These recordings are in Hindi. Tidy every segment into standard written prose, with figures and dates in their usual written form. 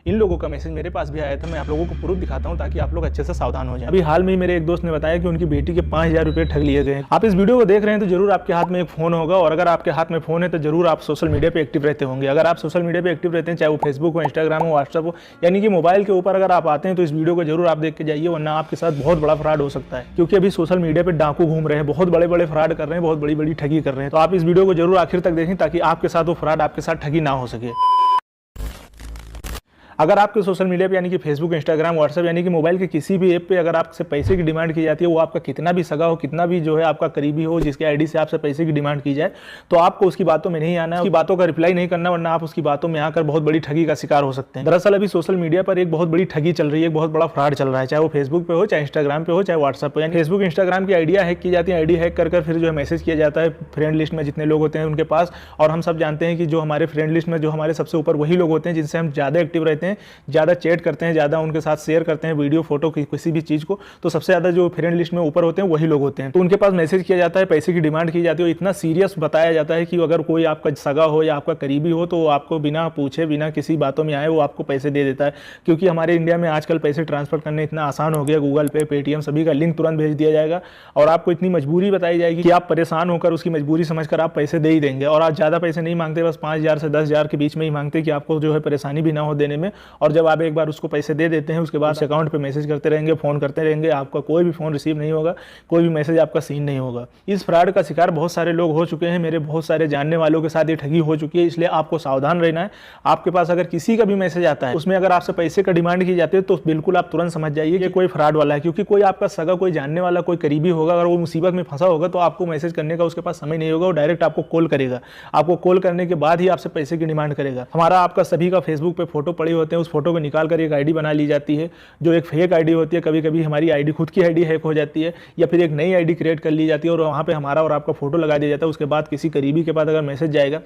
इन लोगों का मैसेज मेरे पास भी आया था। मैं आप लोगों को प्रूफ दिखाता हूं ताकि आप लोग अच्छे से सावधान हो जाएं। अभी हाल में ही मेरे एक दोस्त ने बताया कि उनकी बेटी के 5000 रुपये ठग लिए गए। आप इस वीडियो को देख रहे हैं तो जरूर आपके हाथ में एक फोन होगा, और अगर आपके हाथ में फोन है तो जरूर आप सोशल मीडिया पे एक्टिव रहते होंगे। अगर आप सोशल मीडिया पे एक्टिव रहते हैं, चाहे वो फेसबुक हो, इंस्टाग्राम हो, व्हाट्सएप हो, यानी कि मोबाइल के ऊपर अगर आप आते हैं तो इस वीडियो को जरूर आप देख के जाइए, वरना आपके साथ बहुत बड़ा फ्रॉड हो सकता है। क्योंकि अभी सोशल मीडिया पे डाकू घूम रहे हैं, बहुत बड़े बड़े फ्रॉड कर रहे हैं, बहुत बड़ी बड़ी ठगी कर रहे हैं। तो आप इस वीडियो को जरूर आखिर तक देखें ताकि आपके साथ वो फ्रॉड, आपके साथ ठगी ना हो सके। अगर आपके सोशल मीडिया पे यानी कि फेसबुक, इंस्टाग्राम, व्हाट्सएप यानी कि मोबाइल के किसी भी ऐप पे अगर आपसे पैसे की डिमांड की जाती है, वो आपका कितना भी सगा हो, कितना भी जो है आपका करीबी हो, जिसके आईडी से आपसे पैसे की डिमांड की जाए, तो आपको उसकी बातों में नहीं आना है, उसकी बातों का रिप्लाई नहीं करना, वरना आप उसकी बातों में आकर बहुत बड़ी ठगी का शिकार हो सकते हैं। दरअसल अभी सोशल मीडिया पर एक बहुत बड़ी ठगी चल रही है, एक बहुत बड़ा फ्रॉड चल रहा है, चाहे वो फेसबुक पे हो, चाहे इंस्टाग्राम पे हो, चाहे व्हाट्सएप पे। यानी फेसबुक, इंस्टाग्राम की आइडिया हैक की जाती है, आईडी हैक कर फिर जो है मैसेज किया जाता है फ्रेंड लिस्ट में जितने लोग होते हैं उनके पास। और हम सब जानते हैं कि जो हमारे फ्रेंड लिस्ट में जो हमारे सबसे ऊपर वही लोग होते हैं जिनसे हम ज़्यादा एक्टिव रहते हैं, ज़्यादा चैट करते हैं, ज़्यादा उनके साथ शेयर करते हैं वीडियो, फोटो किसी भी चीज़ को। तो सबसे ज़्यादा जो फ्रेंड लिस्ट में ऊपर होते हैं वही लोग होते हैं। तो उनके पास मैसेज किया जाता है, पैसे की डिमांड की जाती है। इतना सीरियस बताया जाता है कि अगर कोई आपका सगा हो या आपका करीबी हो तो आपको बिना पूछे, बिना किसी बातों में आए वो आपको पैसे दे देता है। क्योंकि हमारे इंडिया में आजकल पैसे ट्रांसफर करने इतना आसान हो गया, गूगल पे, पेटीएम सभी का लिंक तुरंत भेज दिया जाएगा, और आपको इतनी मजबूरी बताई जाएगी कि आप परेशान होकर उसकी मजबूरी समझकर आप पैसे दे ही देंगे। और आज ज़्यादा पैसे नहीं मांगते, बस 5000 से 10,000 के बीच में ही मांगते कि आपको जो है परेशानी भी ना हो देने में। और जब आप एक बार उसको पैसे दे देते हैं, उसके बाद अकाउंट पे मैसेज करते रहेंगे, फोन करते रहेंगे, आपका कोई भी फोन रिसीव नहीं होगा, कोई भी मैसेज आपका सीन नहीं होगा। इस फ्रॉड का शिकार बहुत सारे लोग हो चुके हैं, मेरे बहुत सारे जानने वालों के साथ ये ठगी हो चुकी है। इसलिए आपको सावधान रहना है। आपके पास अगर किसी का भी मैसेज आता है, उसमें अगर आपसे पैसे का डिमांड की जाती है तो बिल्कुल आप तुरंत समझ जाइए कि कोई फ्रॉड वाला है। क्योंकि कोई आपका सगा, कोई जानने वाला, कोई करीबी होगा, अगर वो मुसीबत में फंसा होगा तो आपको मैसेज करने का उसके पास समय नहीं होगा, वो डायरेक्ट आपको कॉल करेगा। आपको कॉल करने के बाद ही आपसे पैसे की डिमांड करेगा। हमारा आपका सभी का फेसबुक पे फोटो पड़े होते हैं, उस फोटो को निकाल कर एक आईडी बना ली जाती है जो एक फेक आईडी होती है। कभी कभी हमारी आईडी, खुद की आईडी हैक हो जाती है, या फिर एक नई आईडी क्रिएट कर ली जाती है और वहाँ पे हमारा और आपका फोटो लगा दिया जाता है। उसके बाद किसी करीबी के पास अगर मैसेज जाएगा,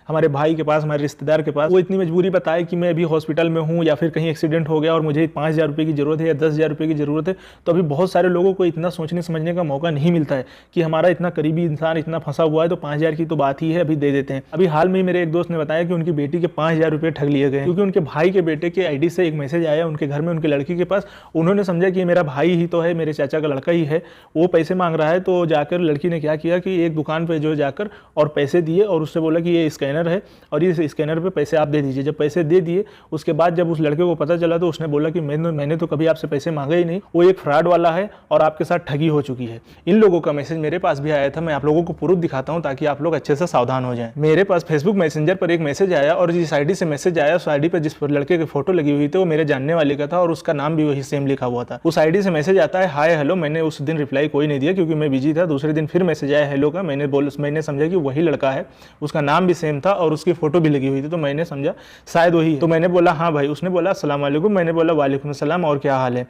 हमारे भाई के पास, हमारे रिश्तेदार के पास, वो इतनी मजबूरी बताए कि मैं अभी हॉस्पिटल में हूँ या फिर कहीं एक्सीडेंट हो गया और मुझे 5000 रुपये की जरूरत है या 10,000 रुपये की जरूरत है, तो अभी बहुत सारे लोगों को इतना सोचने समझने का मौका नहीं मिलता है कि हमारा इतना करीबी इंसान इतना फंसा हुआ है, तो 5000 की तो बात ही है, अभी दे देते हैं। अभी हाल में ही मेरे एक दोस्त ने बताया कि उनकी बेटी के 5000 रुपये ठग लिए गए, क्योंकि उनके भाई के बेटे के आईडी से एक मैसेज आया उनके घर में, उनके लड़की के पास। उन्होंने समझा कि मेरा भाई ही तो है, मेरे चाचा का लड़का ही है, वो पैसे मांग रहा है। तो जाकर लड़की ने क्या किया कि एक दुकान पे जो जाकर और पैसे दिए और उससे बोला कि ये स्कैनर है और इस स्कैनर पे पैसे आप दे दीजिए। जब पैसे दे दिए उसके बाद जब उस लड़के को पता चला तो उसने बोला कि मैंने तो कभी आपसे पैसे मांगे ही नहीं, वो एक फ्रॉड वाला है और आपके साथ ठगी हो चुकी है। इन लोगों का मैसेज मेरे पास भी आया था, मैं आप लोगों को प्रूफ दिखाता हूँ ताकि आप लोग अच्छे से सावधान हो जाएं। मेरे पास फेसबुक मैसेंजर पर एक मैसेज आया, और जिस आईडी से मैसेज आया उस आईडी पर जिस लड़के की फोटो लगी हुई थी वो मेरे जानने वाले का था और उसका नाम भी वही सेम लिखा हुआ था। उस आईडी से मैसेज आता है, हाय हेलो। मैंने उस दिन रिप्लाई कोई नहीं दिया क्योंकि मैं बिजी था। दूसरे दिन फिर मैसेज आया हेलो का, मैंने समझा कि वही लड़का है, उसका नाम भी सेम था और उसकी फोटो भी लगी हुई थी, तो मैंने समझा शायद वही है। तो मैंने बोला हाँ भाई। उसने बोला अस्सलाम वालेकुम। मैंने बोला वालेकुम अस्सलाम, और क्या हाल है।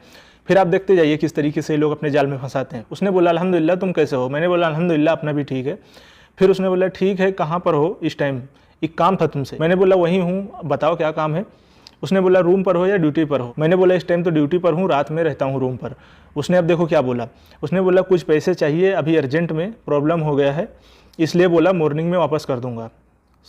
फिर आप देखते जाइए किस तरीके से लोग अपने जाल में फंसाते हैं। उसने बोला अल्हम्दुलिल्लाह, तुम कैसे हो। मैंने बोला अल्हम्दुलिल्लाह, अपना भी ठीक है। फिर उसने बोला ठीक है, कहाँ पर हो इस टाइम, एक काम था तुमसे। मैंने बोला वही हूँ, बताओ क्या काम है। उसने बोला रूम पर हो या ड्यूटी पर हो। मैंने बोला इस टाइम तो ड्यूटी पर हूँ, रात में रहता हूँ रूम पर। उसने अब देखो क्या बोला, उसने बोला कुछ पैसे चाहिए, अभी अर्जेंट में प्रॉब्लम हो गया है, इसलिए बोला मॉर्निंग में वापस कर दूंगा।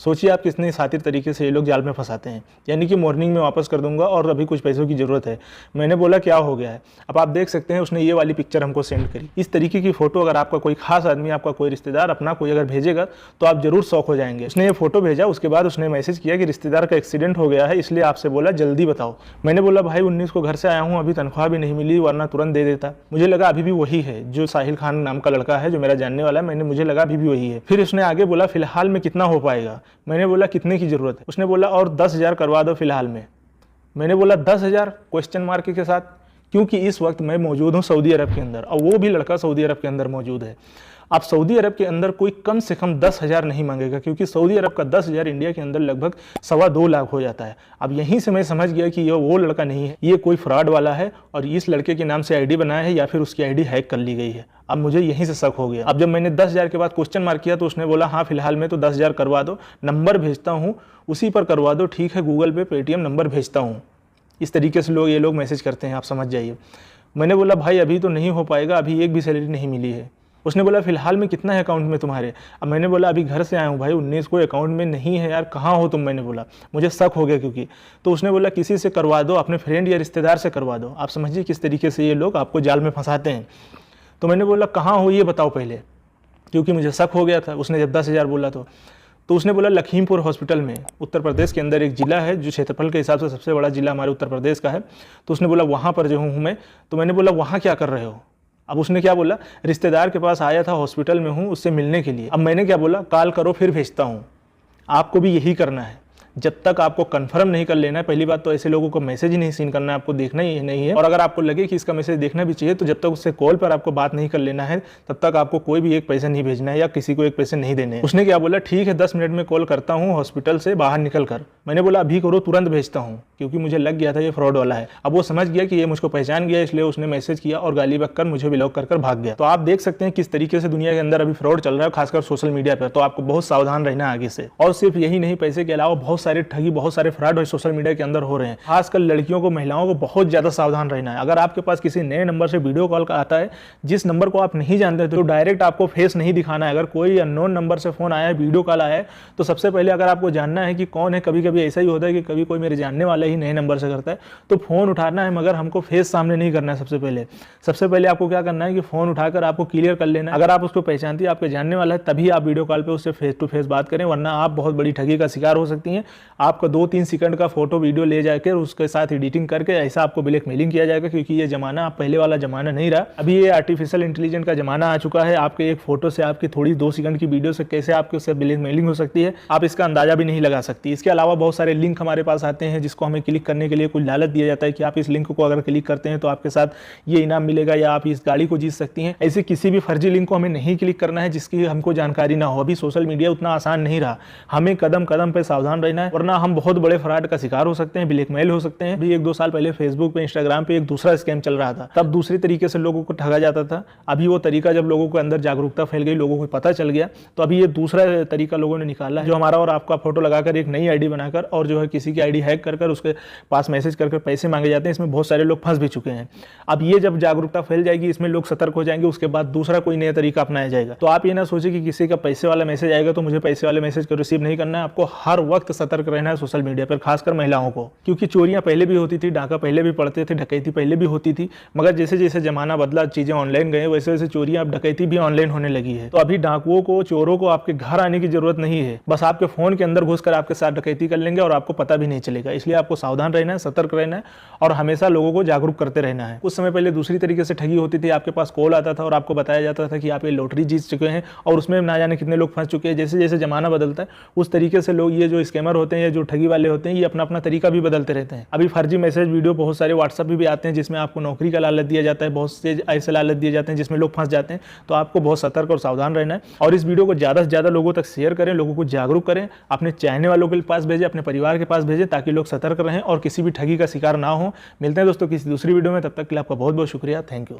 सोचिए आप कितने शातिर तरीके से ये लोग जाल में फंसाते हैं, यानी कि मॉर्निंग में वापस कर दूंगा और अभी कुछ पैसों की ज़रूरत है। मैंने बोला क्या हो गया है। अब आप देख सकते हैं उसने ये वाली पिक्चर हमको सेंड करी। इस तरीके की फ़ोटो अगर आपका कोई खास आदमी, आपका कोई रिश्तेदार, अपना कोई अगर भेजेगा तो आप ज़रूर शौक हो जाएंगे। उसने ये फ़ोटो भेजा, उसके बाद उसने मैसेज किया कि रिश्तेदार का एक्सीडेंट हो गया है, इसलिए आपसे बोला जल्दी बताओ। मैंने बोला भाई 19 को घर से आया हूँ, अभी तनख्वाह भी नहीं मिली, वरना तुरंत दे देता। मुझे लगा अभी भी वही है जो साहिल खान नाम का लड़का है जो मेरा जानने वाला है, मुझे लगा अभी भी वही है। फिर उसने आगे बोला फिलहाल में कितना हो पाएगा। मैंने बोला कितने की जरूरत है। उसने बोला और 10,000 करवा दो फिलहाल में। मैंने बोला 10,000 क्वेश्चन मार्क के साथ, क्योंकि इस वक्त मैं मौजूद हूँ सऊदी अरब के अंदर और वो भी लड़का सऊदी अरब के अंदर मौजूद है। अब सऊदी अरब के अंदर कोई कम से कम 10,000 नहीं मांगेगा, क्योंकि सऊदी अरब का 10,000 इंडिया के अंदर लगभग 2.25 लाख हो जाता है। अब यहीं से मैं समझ गया कि ये वो लड़का नहीं है, ये कोई फ्रॉड वाला है और इस लड़के के नाम से आईडी बनाया है या फिर उसकी आईडी हैक कर ली गई है। अब मुझे यहीं से शक हो गया। अब जब मैंने 10,000 के बाद क्वेश्चन मार्क किया तो उसने बोला हाँ फिलहाल में तो 10,000 करवा दो, नंबर भेजता हूँ उसी पर करवा दो, ठीक है गूगल पे पेटीएम नंबर भेजता हूँ। इस तरीके से ये लोग मैसेज करते हैं, आप समझ जाइए। मैंने बोला भाई अभी तो नहीं हो पाएगा, अभी एक भी सैलरी नहीं मिली है। उसने बोला फिलहाल में कितना है अकाउंट में तुम्हारे? अब मैंने बोला अभी घर से आया हूँ भाई, 19 कोई अकाउंट में नहीं है यार, कहाँ हो तुम? मैंने बोला, मुझे शक हो गया क्योंकि। तो उसने बोला किसी से करवा दो, अपने फ्रेंड या रिश्तेदार से करवा दो। आप समझिए किस तरीके से ये लोग आपको जाल में फंसाते हैं। तो मैंने बोला कहाँ हो ये बताओ पहले, क्योंकि मुझे शक हो गया था। उसने जब 10,000 बोला तो उसने बोला लखीमपुर हॉस्पिटल में, उत्तर प्रदेश के अंदर एक ज़िला है जो क्षेत्रफल के हिसाब से सबसे बड़ा ज़िला हमारे उत्तर प्रदेश का है। तो उसने बोला वहाँ पर जो हूँ मैं। तो मैंने बोला वहाँ क्या कर रहे हो? अब उसने क्या बोला, रिश्तेदार के पास आया था, हॉस्पिटल में हूँ, उससे मिलने के लिए। अब मैंने क्या बोला, कॉल करो फिर भेजता हूँ। आपको भी यही करना है, जब तक आपको कंफर्म नहीं कर लेना है। पहली बात तो ऐसे लोगों को मैसेज ही नहीं सीन करना है, आपको देखना ही नहीं है। और अगर आपको लगे कि इसका मैसेज देखना भी चाहिए तो जब तक उससे कॉल पर आपको बात नहीं कर लेना है तब तक आपको कोई भी एक पैसा नहीं भेजना है या किसी को एक पैसे नहीं देने हैं। उसने क्या बोला, ठीक है 10 मिनट में कॉल करता हूँ हॉस्पिटल से बाहर निकल कर। मैंने बोला अभी करो, तुरंत भेजता हूँ, क्योंकि मुझे लग गया था ये फ्रॉड वाला है। अब वो समझ गया कि ये मुझको पहचान गया, इसलिए उसने मैसेज किया और गाली बककर मुझे ब्लॉक कर भाग गया। तो आप देख सकते हैं किस तरीके से दुनिया के अंदर अभी फ्रॉड चल रहा है, खासकर सोशल मीडिया पर। तो आपको बहुत सावधान रहना आगे से। और सिर्फ यही नहीं, पैसे के अलावा बहुत सारे ठगी, बहुत सारे फ्रॉड सोशल मीडिया के अंदर हो रहे हैं। खासकर लड़कियों को, महिलाओं को बहुत ज्यादा सावधान रहना है। अगर आपके पास किसी नए नंबर से वीडियो कॉल का आता है, जिस नंबर को आप नहीं जानते तो डायरेक्ट आपको फेस नहीं दिखाना है। अगर कोई अननोन नंबर से फोन आया है, वीडियो कॉल आया है, तो सबसे पहले अगर आपको जानना है कि कौन है, कभी कभी ऐसा ही होता है कि कभी कोई मेरे जानने वाला ही नए नंबर से करता है, तो फोन उठाना है, मगर हमको फेस सामने नहीं करना है। सबसे पहले आपको क्या करना है कि फोन उठाकर आपको क्लियर कर लेना है। अगर आप उसको पहचानती है, आपके जानने वाला है, तभी आप वीडियो कॉल पे उससे फेस टू फेस बात करें, वरना आप बहुत बड़ी ठगी का शिकार हो सकती हैं। आपका 2-3 सेकंड का फोटो वीडियो ले जाकर उसके साथ एडिटिंग करके ऐसा आपको ब्लैकमेलिंग किया जाएगा, क्योंकि ये जमाना आप पहले वाला जमाना नहीं रहा। अभी ये आर्टिफिशियल इंटेलिजेंस का जमाना आ चुका है। आपके एक फोटो से, आपकी थोड़ी 2 सेकंड की वीडियो से कैसे आपके उससे ब्लैकमेलिंग हो सकती है, आप इसका अंदाजा भी नहीं लगा सकती। इसके अलावा बहुत सारे लिंक हमारे पास आते हैं जिसको हमें क्लिक करने के लिए कुछ लालच दिया जाता है कि आप इस लिंक को अगर क्लिक करते हैं तो आपके साथ ये इनाम मिलेगा या आप इस गाड़ी को जीत सकती हैं। ऐसे किसी भी फर्जी लिंक को हमें नहीं क्लिक करना है जिसकी हमको जानकारी ना हो। अभी सोशल मीडिया उतना आसान नहीं रहा, हमें कदम कदम पे सावधान रहना है, वरना हम बहुत बड़े फ्रॉड का शिकार हो सकते हैं, ब्लैकमेल हो सकते हैं। भी 1-2 साल पहले फेसबुक पे, इंस्टाग्राम पे एक दूसरा स्कैम चल रहा था, तब दूसरे तरीके से लोगों को ठगा जाता था। अभी वो तरीका जब लोगों के अंदर जागरूकता फैल गई, लोगों को पता चल गया, तो अभी ये दूसरा तरीका लोगों ने निकाला है, जो हमारा और आपका फोटो लगाकर एक नई आईडी बनाकर और जो है किसी की आईडी हैक कर उसके पास मैसेज करके पैसे मांगे जाते हैं। इसमें बहुत सारे लोग फंस भी चुके हैं। अब ये जब जागरूकता फैल जाएगी, इसमें लोग सतर्क हो जाएंगे, उसके बाद दूसरा कोई नया तरीका अपनाया जाएगा। तो आप ये ना सोचिए कि किसी का पैसे वाला मैसेज आएगा तो मुझे पैसे वाले मैसेज को रिसीव नहीं करना है। आपको हर वक्त सतर्क रहना है सोशल मीडिया पर, खासकर महिलाओं को, क्योंकि चोरियां पहले भी होती थी, डाका पहले भी पड़ते थे, डकैती पहले भी होती थी, मगर जैसे जैसे जमाना बदला, चीजें ऑनलाइन गए, वैसे वैसे चोरियां, अब डकैती भी ऑनलाइन होने लगी है। तो अभी डाकुओं को, चोरों को आपके घर आने की जरूरत नहीं है, बस आपके फोन के अंदर घुसकर आपके साथ डकैती कर लेंगे और आपको पता भी नहीं चलेगा। इसलिए आपको सावधान रहना है, सतर्क रहना है और हमेशा लोगों को जागरूक करते रहना है। कुछ समय पहले दूसरी तरीके से ठगी होती थी, आपके पास कॉल आता था और आपको बताया जाता था कि आप ये लॉटरी जीत चुके हैं और उसमें ना जाने कितने लोग फंस चुके हैं। जैसे जैसे जमाना बदलता है उस तरीके से लोग, ये जो स्कैमर होते हैं या जो ठगी वाले होते हैं, ये अपना अपना तरीका भी बदलते रहते हैं। अभी फर्जी मैसेज, वीडियो बहुत सारे व्हाट्सएप भी आते हैं जिसमें आपको नौकरी का लालच दिया जाता है, बहुत से ऐसे लालच दिए जाते हैं जिसमें लोग फंस जाते हैं। तो आपको बहुत सतर्क और सावधान रहना है और इस वीडियो को ज़्यादा से ज़्यादा लोगों तक शेयर करें, लोगों को जागरूक करें, अपने चाहने वालों के पास भेजें, अपने परिवार के पास भेजें, ताकि लोग सतर्क रहें और किसी भी ठगी का शिकार ना हो। मिलते हैं दोस्तों किसी दूसरी वीडियो में, तब तक के लिए आपका बहुत बहुत शुक्रिया। Thank you.